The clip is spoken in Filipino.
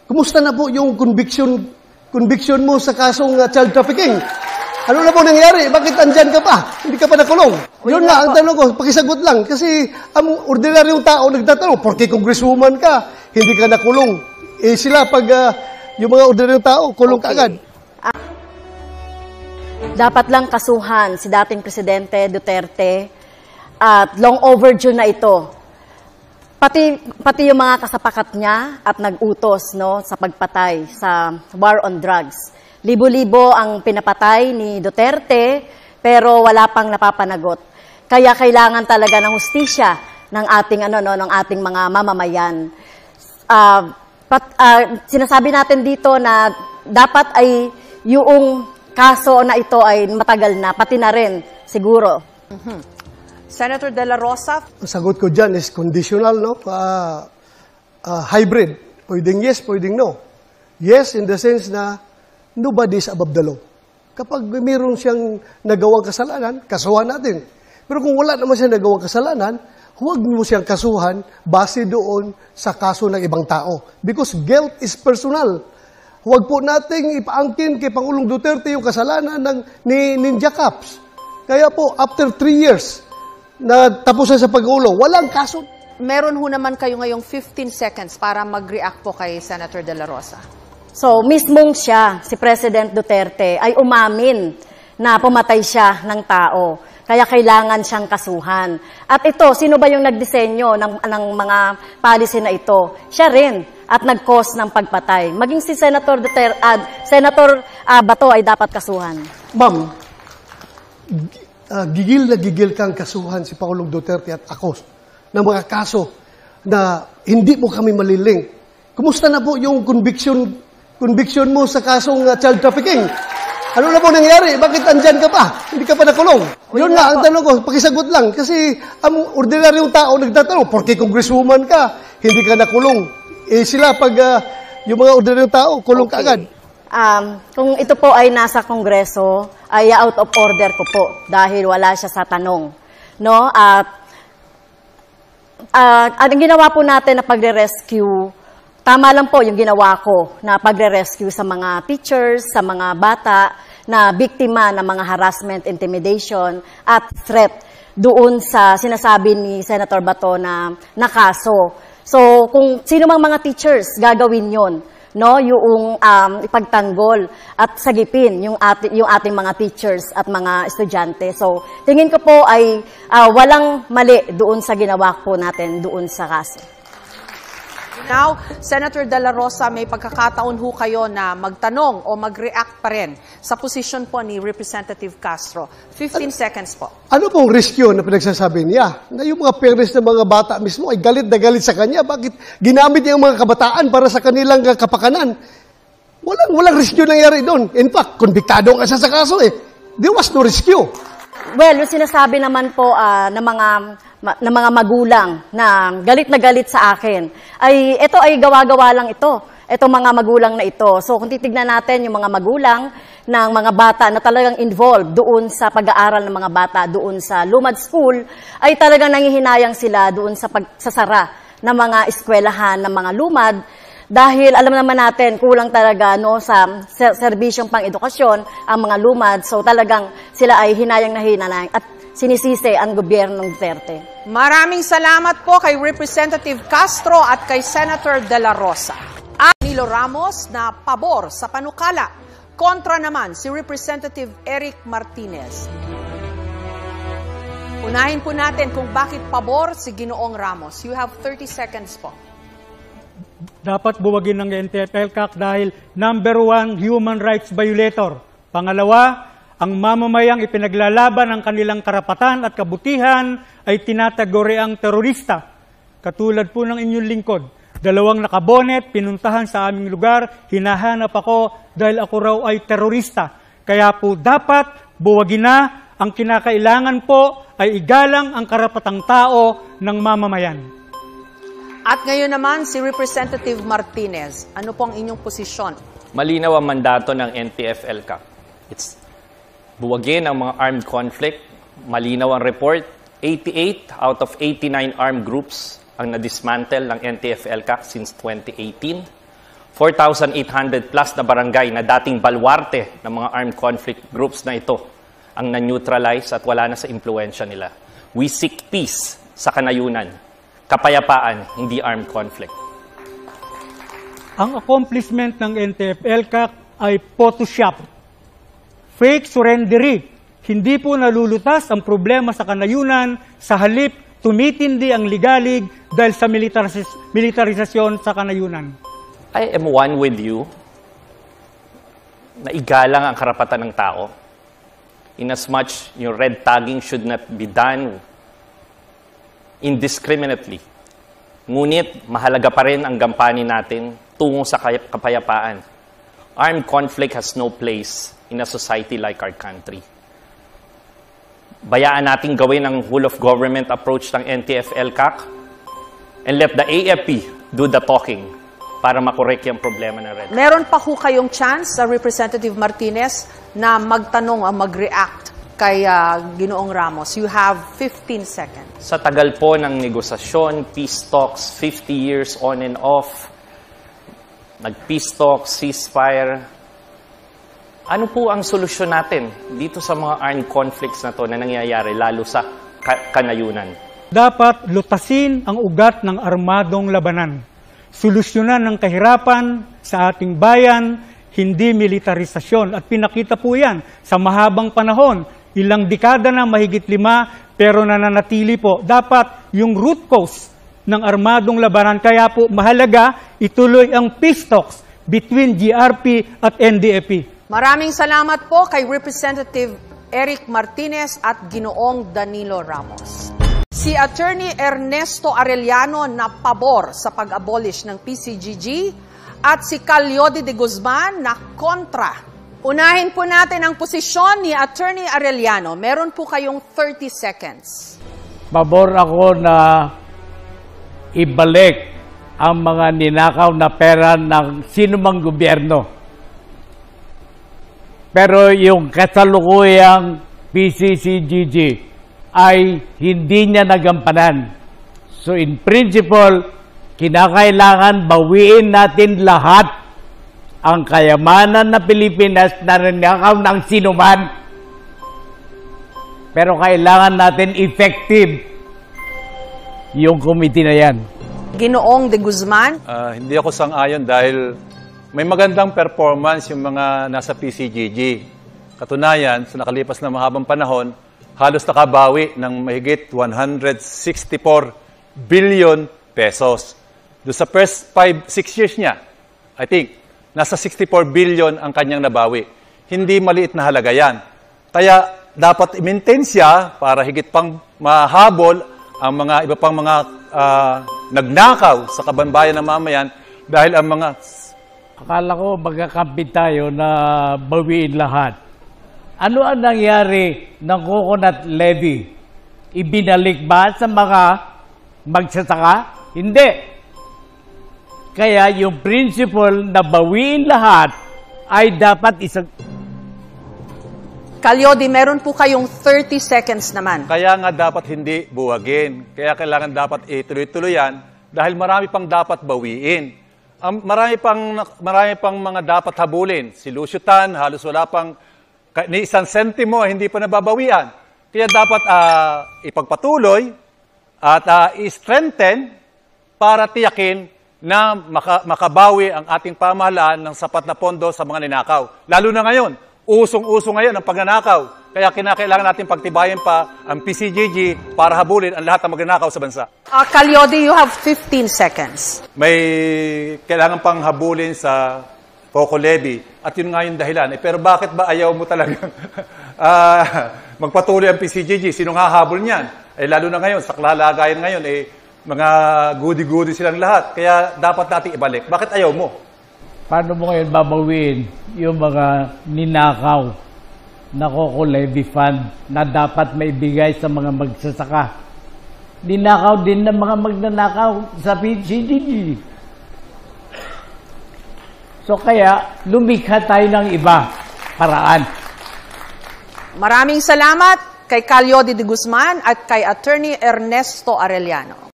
Kumusta na po yung conviction mo sa kasong child trafficking? Ano na po nangyari? Bakit andyan ka pa? Hindi ka pa nakulong? Yun nga, ang tanong ko, pakisagot lang. Kasi ang ordinaryong tao nagtatanong, porque congresswoman ka, hindi ka nakulong. Eh sila, pag yung mga ordinaryong tao, kulong ka agad. Dapat lang kasuhan si dating Presidente Duterte at long overdue na ito. Pati yung mga kasapakat niya at nag-utos sa pagpatay sa war on drugs. Libo-libo ang pinapatay ni Duterte pero wala pang napapanagot. Kaya kailangan talaga ng hustisya ng ating mga mamamayan. Sinasabi natin dito na dapat ay yung kaso na ito ay matagal na, pati na rin siguro. Senator De La Rosa? Ang sagot ko dyan is conditional, no? Hybrid. Pwedeng yes, pwedeng no. Yes, in the sense na nobody is above the law. Kapag mayroon siyang nagawang kasalanan, kasuhan natin. Pero kung wala naman siyang nagawang kasalanan, huwag mo siyang kasuhan base doon sa kaso ng ibang tao. Because guilt is personal. Huwag po nating ipaangkin kay Pangulong Duterte yung kasalanan ni Ninja Caps. Kaya po, after 3 years, na tapos na sa pag-uulong, walang kaso. Meron ho naman kayo ngayong 15 seconds para mag-react po kay Senator De La Rosa. So, mismong siya, si President Duterte, ay umamin na pumatay siya ng tao. Kaya kailangan siyang kasuhan. At ito, sino ba yung nagdisenyo ng mga policy na ito? Siya rin at nag-cause ng pagpatay. Maging si Senator Senator Bato ay dapat kasuhan. Ma'am, gigil na gigil kang kasuhan si Pangulong Duterte at ako ng mga kaso na hindi mo kami maliling. Kumusta na po yung conviction mo sa kasong child trafficking? Ano na po nangyari? Bakit andyan ka pa? Hindi ka pa nakulong? Yun nga, ang tanong ko, pakisagot lang. Kasi ang ordinaryong tao nagtatanong, porque congresswoman ka, hindi ka nakulong. Eh sila, pag yung mga ordinaryong tao, kulong ka agad. Kung ito po ay nasa Kongreso, ay out of order ko po dahil wala siya sa tanong. No? Ang ginawa po natin na pagre-rescue, tama lang po yung ginawa ko na pagre-rescue sa mga teachers, sa mga bata na biktima ng mga harassment, intimidation at threat doon sa sinasabi ni Senator Bato na kaso. So kung sino mang mga teachers gagawin yon, no, yung ipagtanggol at sagipin yung ating mga teachers at mga estudyante. So tingin ko po ay walang mali doon sa ginawa po natin doon sa kaso. Now, Senator De La Rosa, may pagkakataon ho kayo na magtanong o mag-react pa rin sa posisyon po ni Representative Castro. 15 seconds po. Ano pong risk yun na pinagsasabi niya? Na yung mga parents ng mga bata mismo ay galit na galit sa kanya. Bakit ginamit niya yung mga kabataan para sa kanilang kapakanan? Walang risk yun nangyari doon. In fact, konbiktado ka sa kaso eh. There was no rescue. Well, yung sinasabi naman po ng mga magulang na galit sa akin, ay ito ay gawa-gawa lang ito. Itong mga magulang na ito. So kung titignan natin yung mga magulang ng mga bata na talagang involved doon sa pag-aaral ng mga bata doon sa Lumad School, ay talagang nangihinayang sila doon sa pagsasara ng mga eskwelahan ng mga lumad. Dahil alam naman natin, kulang talaga sa serbisyong pang-edukasyon ang mga lumad. So talagang sila ay hinayang na hinayang at sinisisi ang gobyerno ng Duterte. Maraming salamat po kay Representative Castro at kay Senator De La Rosa. At Nilo Ramos na pabor sa panukala. Kontra naman si Representative Eric Martinez. Unahin po natin kung bakit pabor si Ginoong Ramos. You have 30 seconds po. Dapat buwagin ng NTF-ELCAC dahil #1 human rights violator. Pangalawa, ang mamamayang ipinaglalaban ang kanilang karapatan at kabutihan ay tinatagoreang terorista. Katulad po ng inyong lingkod. 2 nakabonet, pinuntahan sa aming lugar, hinahanap ako dahil ako raw ay terorista. Kaya po dapat buwagin na, ang kinakailangan po ay igalang ang karapatang tao ng mamamayan. At ngayon naman, si Representative Martinez. Ano po ang inyong posisyon? Malinaw ang mandato ng NTF-ELCAC. It's buwagin ang mga armed conflict. Malinaw ang report. 88 out of 89 armed groups ang na-dismantle ng NTF-ELCAC since 2018. 4,800 plus na barangay na dating balwarte ng mga armed conflict groups na ito ang na-neutralize at wala na sa impluensya nila. We seek peace sa kanayunan, kapayapaan, hindi armed conflict. Ang accomplishment ng NTF-ELCAC ay Photoshop, fake surrendery. Hindi po nalulutas ang problema sa kanayunan, sa halip tumitindi ang ligalig dahil sa militarisasyon sa kanayunan. I am one with you na igalang ang karapatan ng tao. Inasmuch yung red tagging should not be done indiscriminately. Ngunit mahalaga pa rin ang gampanin natin tungo sa kapayapaan. Armed conflict has no place in a society like our country. Bayaan nating gawin ang whole-of-government approach ng NTF-ELCAC and let the AFP do the talking para makorek yung problema ng red. Meron pa ho kayong chance, Representative Martinez, na magtanong o mag-react kay Ginoong Ramos. You have 15 seconds. Sa tagal po ng negosasyon, peace talks, 50 years on and off, nag-peace talks, ceasefire, ano po ang solusyon natin dito sa mga armed conflicts na to na nangyayari, lalo sa kanayunan? Dapat lutasin ang ugat ng armadong labanan. Solusyonan ng kahirapan sa ating bayan, hindi militarisasyon. At pinakita po yan sa mahabang panahon. Ilang dekada na, mahigit 5, pero nananatili po. Dapat yung root cause ng armadong labanan. Kaya po mahalaga ituloy ang peace talks between GRP at NDFP. Maraming salamat po kay Representative Eric Martinez at Ginoong Danilo Ramos. Si Attorney Ernesto Arellano na pabor sa pag-abolish ng PCGG at si Calyodi de Guzman na kontra. Unahin po natin ang posisyon ni Attorney Arellano. Meron po kayong 30 seconds. Pabor ako na ibalik ang mga ninakaw na pera ng sinumang gobyerno. Pero yung kasalukuyang PCCGG ay hindi niya nagampanan. So in principle, kinakailangan bawiin natin lahat ang kayamanan na Pilipinas na ninakaw ng sinuman. Pero kailangan natin effective yung committee na yan. Ginoong de Guzman. Hindi ako sang-ayon dahil may magandang performance yung mga nasa PCGG. Katunayan, sa nakalipas na mahabang panahon, halos nakabawi ng mahigit 164 billion pesos. Doon sa first 5-6 years niya, I think, nasa 64 billion ang kanyang nabawi. Hindi maliit na halaga yan. Kaya dapat i-maintain siya para higit pang mahabol ang mga iba pang mga nagnakaw sa kabanbayan ng mamayan dahil ang mga... Akala ko magkakampi tayo na bawiin lahat. Ano ang nangyari ng coconut levy? Ibinalik ba sa mga magsasaka? Hindi. Kaya yung principle na bawiin lahat ay dapat isang... Calyodi, meron po kayong 30 seconds naman. Kaya nga dapat hindi buwagin. Kaya kailangan dapat ituloy-tuloy yan dahil marami pang dapat bawiin. Marami pang mga dapat habulin. Si Lucio-Tan, halos wala pang ni isang sentimo, hindi pa nababawian. Kaya dapat ipagpatuloy at i-strengthen para tiyakin na makabawi ang ating pamahalaan ng sapat na pondo sa mga ninakaw. Lalo na ngayon, usong-uso ngayon ang pagnanakaw. Kaya kinakailangan natin pagtibayin pa ang PCGG para habulin ang lahat ng magnanakaw sa bansa. Calyodi, you have 15 seconds. May kailangan pang habulin sa Coco Levy at yun nga yung dahilan. Pero bakit ba ayaw mo talagang magpatuloy ang PCGG? Sinong hahabol niyan? Lalo na ngayon, sa kalalagayan ngayon, mga goody-goody silang lahat. Kaya dapat nating ibalik. Bakit ayaw mo? Paano mo ngayon babawin yung mga ninakaw na Coco Levy Fund na dapat maibigay sa mga magsasaka? Ninakaw din ng mga magnanakaw sa PCGG. So kaya, lumikha tayo ng iba paraan. Maraming salamat kay Calyodi de Guzman at kay Attorney Ernesto Arellano.